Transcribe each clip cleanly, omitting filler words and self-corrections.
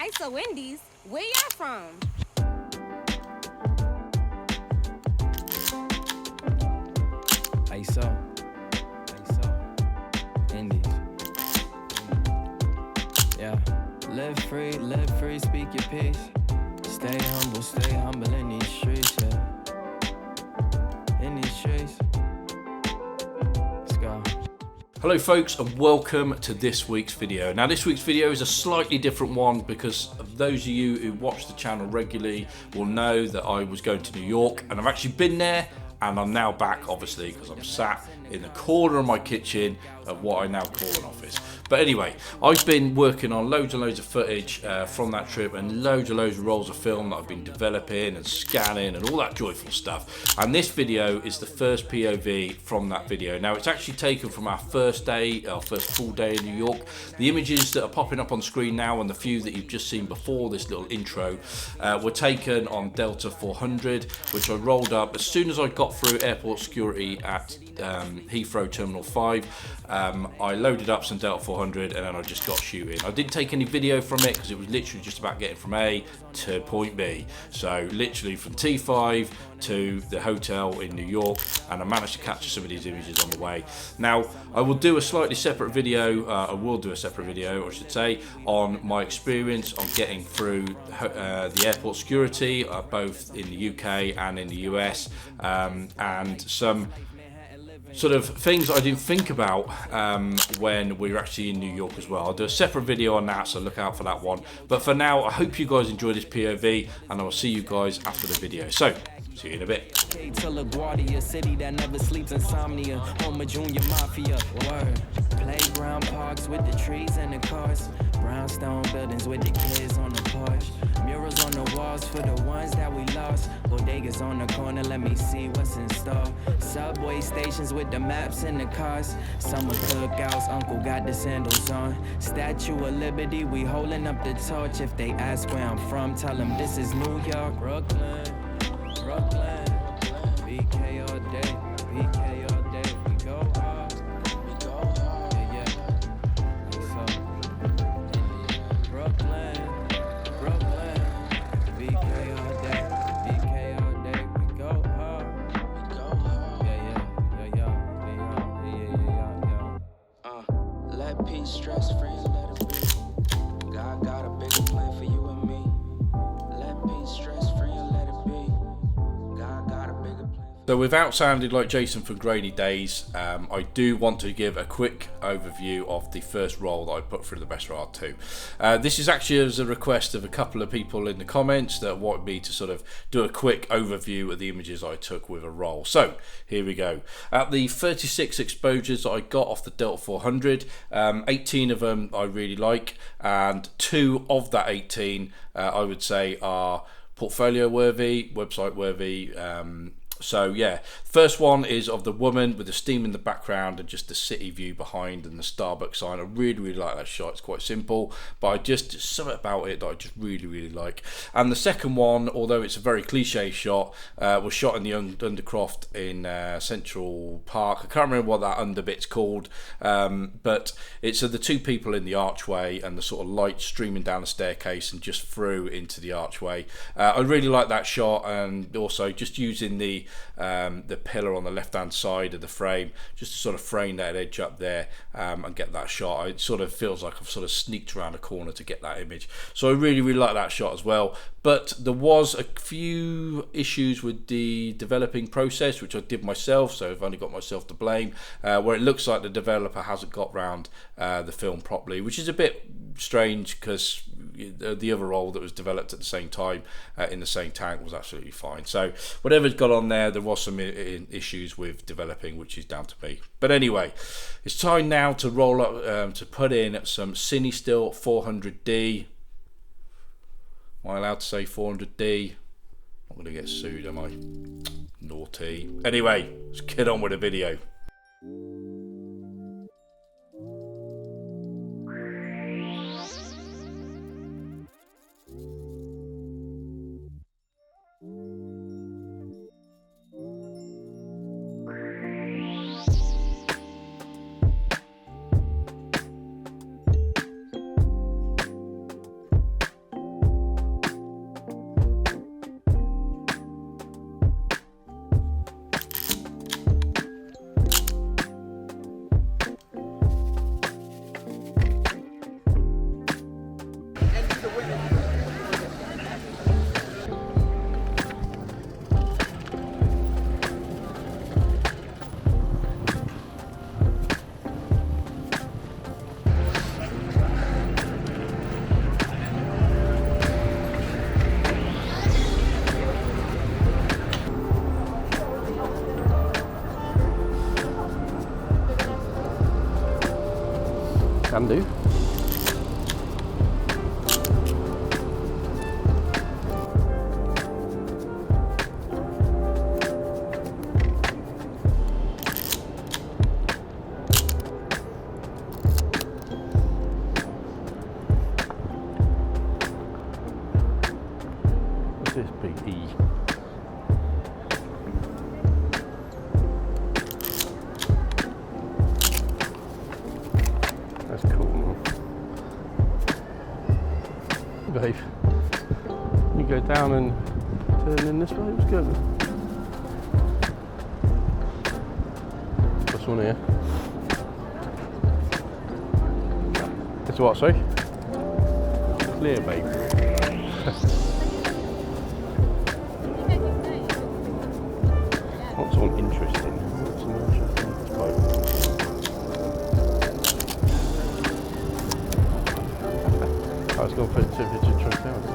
ISO Wendy's, where y'all from? ISO, Indies. Yeah, live free, speak your piece. Stay humble in these streets, yeah. In these streets. Let's go. Hello folks, and welcome to this week's video. Now this week's video is a slightly different one because of those of you who watch the channel regularly will know that I was going to New York, and I've actually been there, and I'm now back obviously because I'm sat in the corner of my kitchen of what I now call an office. But anyway, I've been working on loads and loads of footage from that trip, and loads of rolls of film that I've been developing and scanning and all that joyful stuff. And this video is the first POV from that video. Now it's actually taken from our first full day in New York. The images that are popping up on screen now and the few that you've just seen before this little intro were taken on Delta 400, which I rolled up as soon as I got through airport security at Heathrow Terminal 5. I loaded up some Delta 400 and then I just got shooting. I didn't take any video from it because it was literally just about getting from A to point B. So literally from T5 to the hotel in New York, and I managed to capture some of these images on the way. Now I will do a slightly separate video, I should say, on my experience on getting through the airport security, both in the UK and in the US, and some sort of things I didn't think about when we were actually in New York as well. I'll do a separate video on that, so look out for that one. But for now, I hope you guys enjoy this POV, and I will see you guys after the video. So, see you in a bit. City that never sleeps, insomnia, home of junior mafia. Word. Playground parks with the trees and the cars. Brownstone buildings with the kids on the porch. Murals on the walls for the ones that we lost. Bodegas on the corner, let me see what's in store. Subway stations with the maps in the cars. Summer cookouts, uncle got the sandals on. Statue of Liberty, we holding up the torch. If they ask where I'm from, tell them this is New York. Brooklyn, BK all day, BK all day. We go hard, yeah. What's up? Brooklyn, BK all day, we go hard. Yeah. Let peace, stress free, let it be. God got a bigger plan for you and me. Let peace, stress free, and let it be. God got a bigger plan. So without sounding like Jason from Grainy Days, I do want to give a quick overview of the first roll that I put through the Bessa R2. This is actually as a request of a couple of people in the comments that want me to sort of do a quick overview of the images I took with a roll. So here we go. At the 36 exposures that I got off the Delta 400, 18 of them I really like, and 2 of that 18 I would say are portfolio worthy, website worthy. So yeah, first one is of the woman with the steam in the background and just the city view behind and the Starbucks sign. I really like that shot. It's quite simple, but I just something about it that I just really like. And the second one, although it's a very cliche shot, was shot in the Undercroft in Central Park. I can't remember what that underbit's called, but it's of the 2 people in the archway and the sort of light streaming down the staircase and just through into the archway. I really like that shot, and also just using the pillar on the left hand side of the frame just to sort of frame that edge up there and get that shot. It sort of feels like I've sort of sneaked around a corner to get that image, so I really like that shot as well. But there was a few issues with the developing process, which I did myself, so I've only got myself to blame, where it looks like the developer hasn't got round the film properly, which is a bit strange because the other roll that was developed at the same time in the same tank was absolutely fine. So whatever's got on there was some issues with developing, which is down to me. But anyway, it's time now to roll up to put in some Cinestill 400D. Am I allowed to say 400D? I'm not going to get sued, am I? Naughty. Anyway, let's get on with the video. S5ii. That's cool, man. Babe, you go down and turn in this way. Let's go. This one here. It's what, sorry? Clear, babe. What's on interesting? What's an interesting boat? I was going to put two pictures of Trump Towers.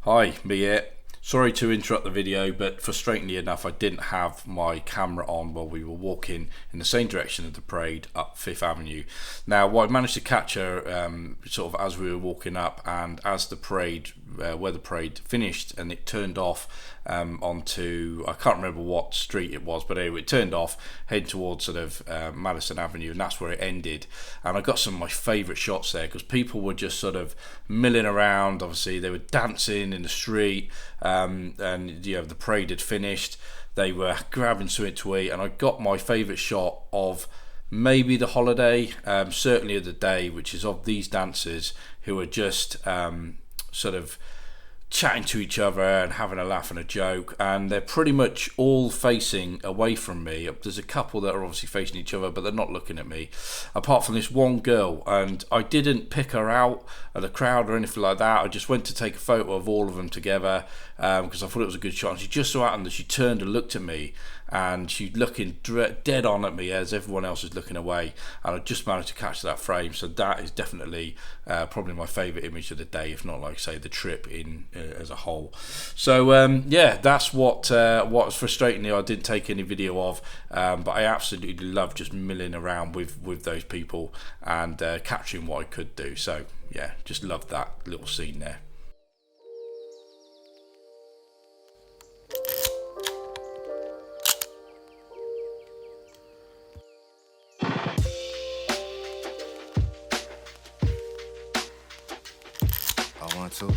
Hi, me here. Sorry to interrupt the video, but frustratingly enough, I didn't have my camera on while we were walking in the same direction of the parade up Fifth Avenue. Now, what I managed to catch her sort of as we were walking up, and as the parade, where the parade finished, and it turned off onto, I can't remember what street it was, but anyway, it turned off, heading towards sort of Madison Avenue, and that's where it ended. And I got some of my favourite shots there, because people were just sort of milling around. Obviously, they were dancing in the street. And you know, the parade had finished, they were grabbing something to eat, and I got my favourite shot of maybe the holiday, certainly of the day, which is of these dancers who are just sort of chatting to each other and having a laugh and a joke, and they're pretty much all facing away from me. There's a couple that are obviously facing each other, but they're not looking at me, apart from this one girl, and I didn't pick her out of the crowd or anything like that. I just went to take a photo of all of them together because I thought it was a good shot, and she just so happened that she turned and looked at me, and she's looking dead on at me as everyone else is looking away, and I just managed to catch that frame. So that is definitely probably my favourite image of the day, if not, like I say, the trip in as a whole. So yeah, that's what was frustrating. I didn't take any video of, but I absolutely love just milling around with those people and capturing what I could do. So yeah, just love that little scene there. Too.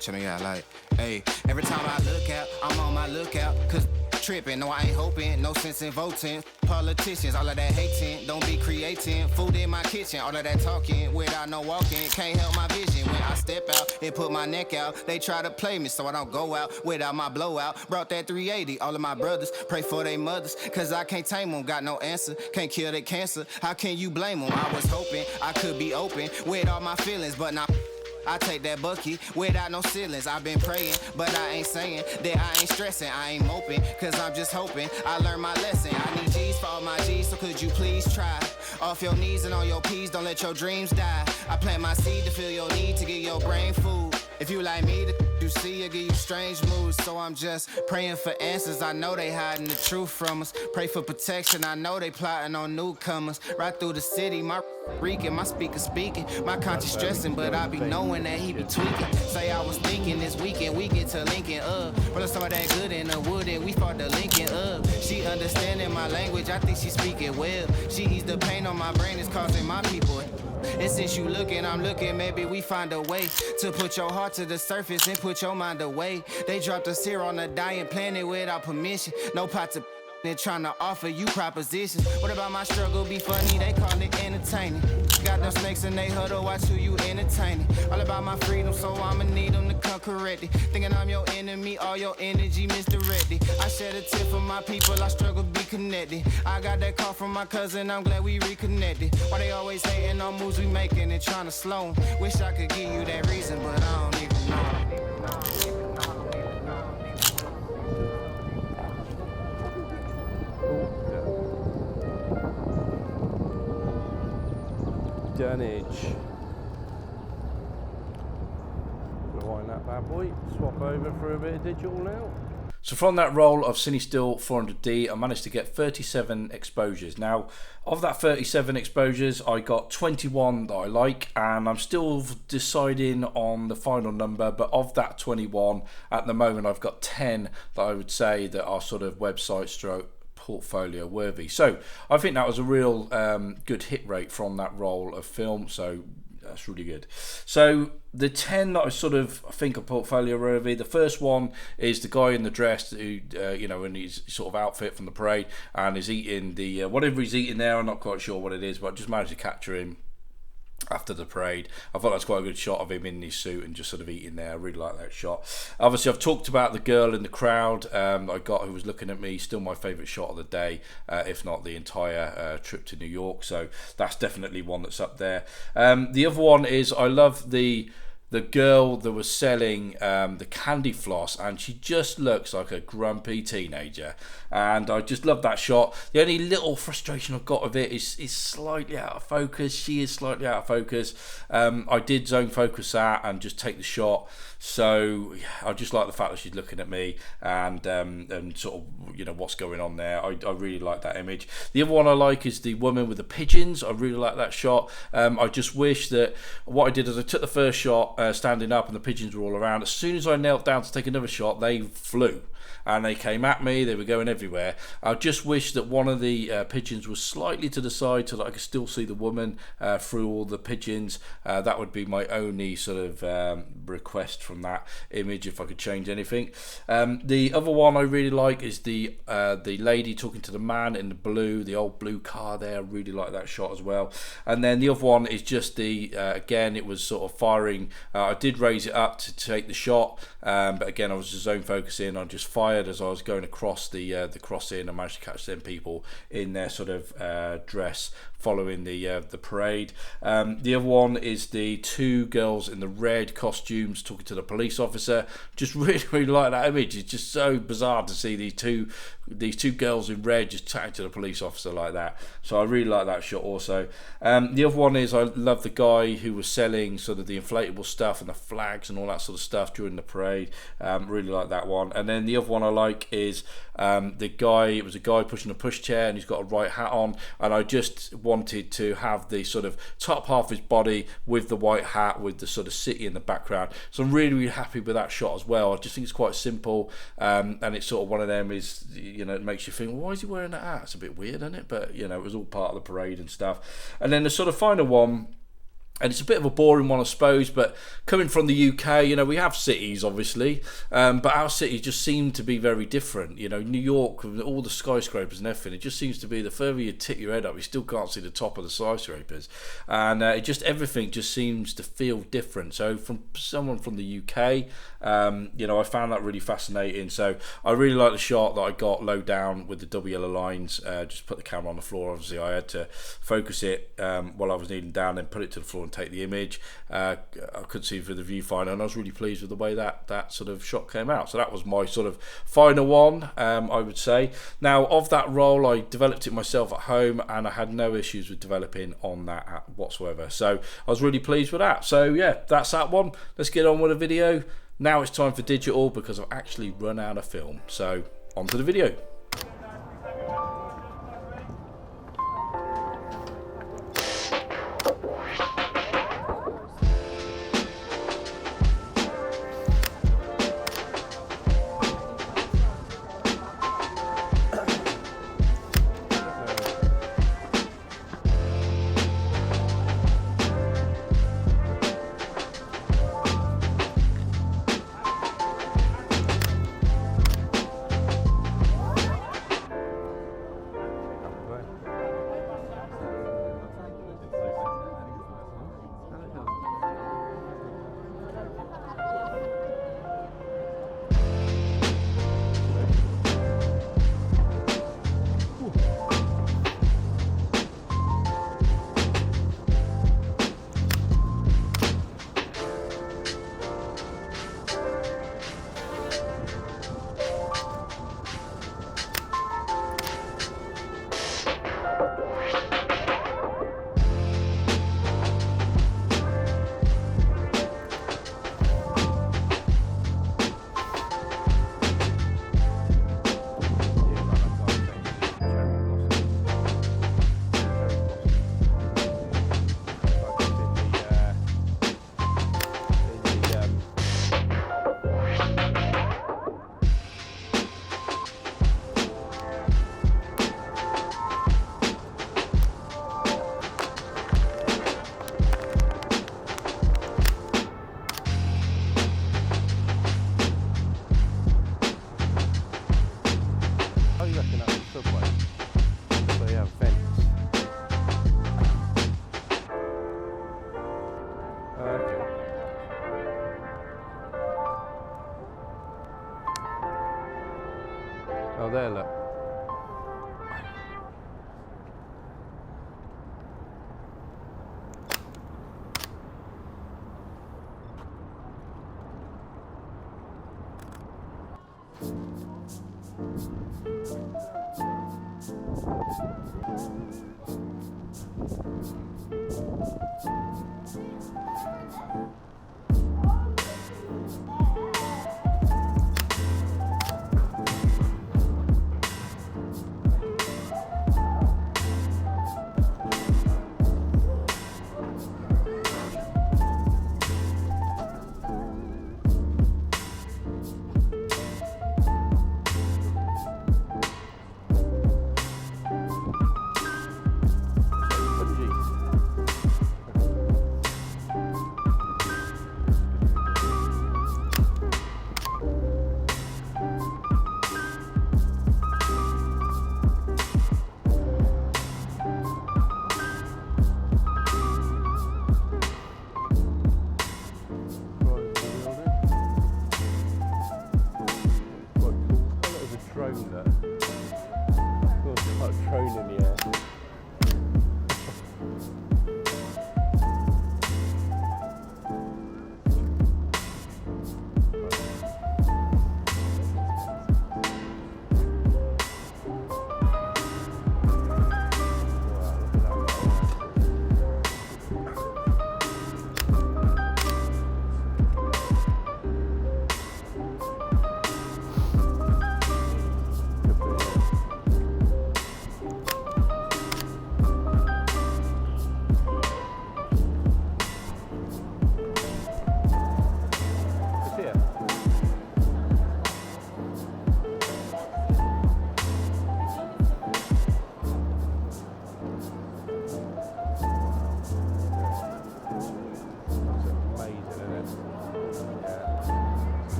Check me out, like, hey, every time I look out, I'm on my lookout, cause tripping, no I ain't hoping, no sense in voting, politicians, all of that hating, don't be creating, food in my kitchen, all of that talking, without no walking, can't help my vision, when I step out and put my neck out, they try to play me so I don't go out, without my blowout, brought that 380, all of my brothers, pray for their mothers, cause I can't tame them, got no answer, can't kill their cancer, how can you blame them, I was hoping I could be open, with all my feelings, but not I take that bucket without no ceilings. I've been praying, but I ain't saying that I ain't stressing. I ain't moping, cause I'm just hoping I learn my lesson. I need G's for all my G's, so could you please try? Off your knees and on your P's, don't let your dreams die. I plant my seed to fill your need, to get your brain food. If you like me, you see, I give you strange moods. So I'm just praying for answers. I know they hiding the truth from us. Pray for protection. I know they plotting on newcomers. Right through the city, my reeking, my speaker speaking. My conscience stressing, but I be knowing that he be tweaking. Say I was thinking this weekend we get to linking up. Roll some of that good in the wood and we start to linking up. She understanding my language, I think she speaking well. She eased the pain on my brain, it's causing my people. And since you looking, I'm looking, maybe we find a way to put your heart to the surface and put your mind away. They dropped us here on a dying planet without permission. No pot to they're trying to offer you propositions. What about my struggle be funny? They call it entertaining. Got them snakes in they huddle, watch who you entertaining. All about my freedom, so I'ma need them to come correct it. Thinking I'm your enemy, all your energy misdirected. I shed a tear for my people, I struggle to be connected. I got that call from my cousin, I'm glad we reconnected. Why they always hating on moves we making and trying to slow them? Wish I could give you that reason, but I don't even know. Dunnage. Don't know find that bad boy. Swap over for a bit of digital now. So from that roll of Cine Still 400D, I managed to get 37 exposures. Now, of that 37 exposures, I got 21 that I like, and I'm still deciding on the final number, but of that 21, at the moment, I've got 10 that I would say that are sort of website stroke portfolio worthy. So I think that was a real good hit rate from that roll of film, so that's really good. So the 10 that I sort of think are portfolio worthy, the first one is the guy in the dress who, in his sort of outfit from the parade, and is eating the, whatever he's eating there, I'm not quite sure what it is, but I just managed to capture him after the parade. I thought that's quite a good shot of him in his suit and just sort of eating there. I really like that shot. Obviously, I've talked about the girl in the crowd I got who was looking at me. Still my favourite shot of the day, if not the entire trip to New York. So that's definitely one that's up there. The other one is I love the girl that was selling the candy floss, and she just looks like a grumpy teenager, and I just love that shot. The only little frustration I've got of it is slightly out of focus. She is slightly out of focus. I did zone focus that and just take the shot, so I just like the fact that she's looking at me and sort of what's going on there. I really like that image. The other one I like is the woman with the pigeons. I really like that shot. I just wish that what I did is I took the first shot standing up and the pigeons were all around. As soon as I knelt down to take another shot, they flew and they came at me. They were going everywhere. I just wish that one of the pigeons was slightly to the side so that I could still see the woman through all the pigeons. That would be my only sort of request from that image, if I could change anything. The other one I really like is the lady talking to the man in the old blue car there. I really like that shot as well. And then the other one is just again, it was sort of firing. I did raise it up to take the shot, but again, I was just zone focusing. I just fired as I was going across the crossing. I managed to catch them people in their sort of dress following the parade. The other one is the two girls in the red costumes talking to the police officer. Just really like that image. It's just so bizarre to see these two girls in red just chatting to the police officer like that. So I really like that shot also. The other one is I love the guy who was selling sort of the inflatable stuff and the flags and all that sort of stuff during the parade. Really like that one. And then the other one I like is it was a guy pushing a pushchair and he's got a white hat on, and I just wanted to have the sort of top half of his body with the white hat with the sort of city in the background. So I'm really happy with that shot as well. I just think it's quite simple, and it's sort of one of them is, it makes you think, well, why is he wearing that hat? It's a bit weird, isn't it? But it was all part of the parade and stuff. And then the sort of final one, and it's a bit of a boring one, I suppose, but coming from the UK, we have cities, obviously, but our cities just seem to be very different. New York, with all the skyscrapers and everything, it just seems to be the further you tip your head up, you still can't see the top of the skyscrapers. And everything just seems to feel different. So from someone from the UK, I found that really fascinating. So I really like the shot that I got low down with the double yellow lines. Just put the camera on the floor. Obviously, I had to focus it while I was kneeling down, then put it to the floor and take the image. I could see through the viewfinder, and I was really pleased with the way that sort of shot came out. So that was my sort of final one, I would say. Now, of that roll, I developed it myself at home, and I had no issues with developing on that whatsoever. So I was really pleased with that. So yeah, that's that one. Let's get on with the video. Now it's time for digital because I've actually run out of film. So on to the video. Oh, there, look.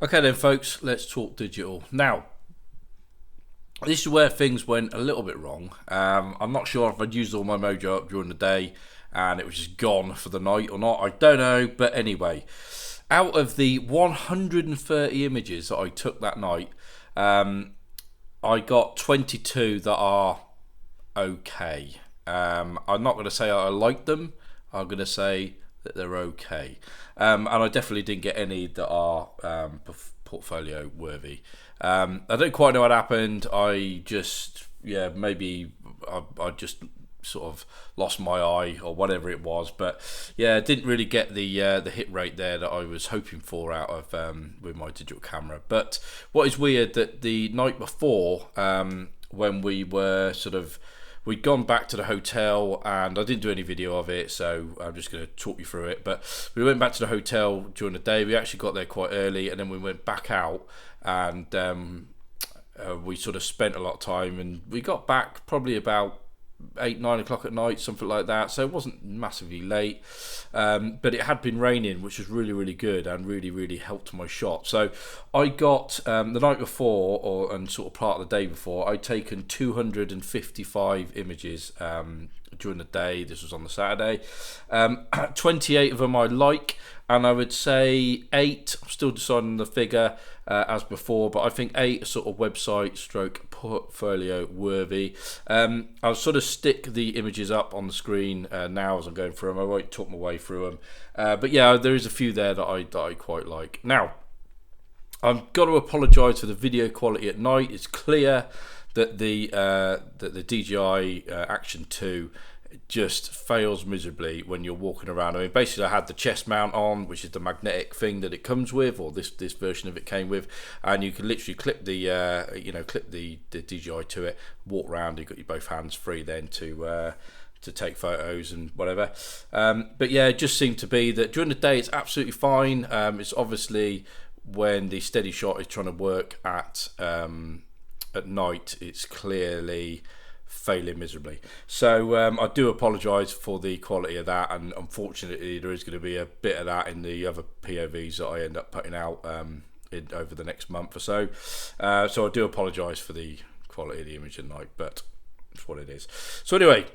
Okay then folks, let's talk digital. Now, this is where things went a little bit wrong. I'm not sure if I'd used all my mojo up during the day and it was just gone for the night or not, I don't know, but anyway. Out of the 130 images that I took that night, I got 22 that are okay. I'm not going to say I like them, I'm going to say that they're okay. And I definitely didn't get any that are portfolio worthy. I don't quite know what happened. I just, maybe I just sort of lost my eye or whatever it was, but didn't really get the hit rate there that I was hoping for out of with my digital camera. But what is weird, that the night before, when we were we'd gone back to the hotel, and I didn't do any video of it, so I'm just going to talk you through it. But we went back to the hotel during the day. We actually got there quite early, and then we went back out, and we sort of spent a lot of time, and we got back probably about 8-9 o'clock at night, something like that, so it wasn't massively late, but it had been raining, which was really, really good and really helped my shot. So I got the night before, and sort of part of the day before, I'd taken 255 images during the day. This was on the Saturday. 28 of them I like, and I would say 8, I'm still deciding the figure as before, but I think 8 are sort of website stroke portfolio worthy. I'll sort of stick the images up on the screen now as I'm going through them. I won't talk my way through them, but yeah, there is a few there that I quite like. Now, I've got to apologise for the video quality at night. It's clear that the DJI Action 2 just fails miserably when you're walking around. I mean, basically I had the chest mount on, which is the magnetic thing that it comes with, or this version of it came with, and you can literally clip the DJI to it, walk around. You've got your both hands free then to take photos and whatever. But yeah, it just seemed to be that during the day it's absolutely fine. It's obviously when the steady shot is trying to work at night, it's clearly failing miserably. So I do apologise for the quality of that, and unfortunately there is going to be a bit of that in the other POVs that I end up putting out over the next month or so. So I do apologise for the quality of the image at night, but it's what it is. So anyway,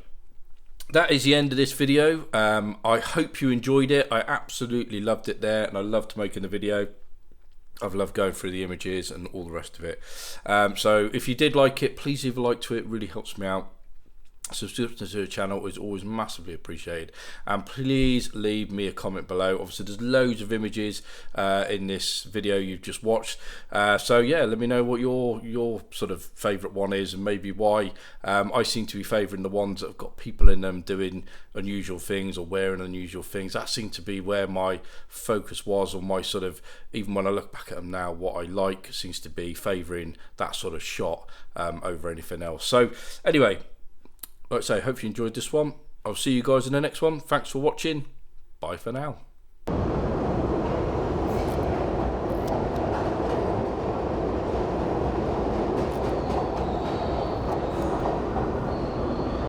that is the end of this video. I hope you enjoyed it. I absolutely loved it there, and I loved making the video. I've loved going through the images and all the rest of it. So if you did like it, please leave a like to it. It really helps me out. Subscription to the channel is always massively appreciated, and please leave me a comment below. Obviously there's loads of images in this video you've just watched, so yeah, let me know what your sort of favorite one is, and maybe why. I seem to be favoring the ones that have got people in them doing unusual things or wearing unusual things. That seemed to be where my focus was, or my sort of, even when I look back at them now, what I like seems to be favoring that sort of shot over anything else. So anyway, like I say, hope you enjoyed this one. I'll see you guys in the next one. Thanks for watching. Bye for now.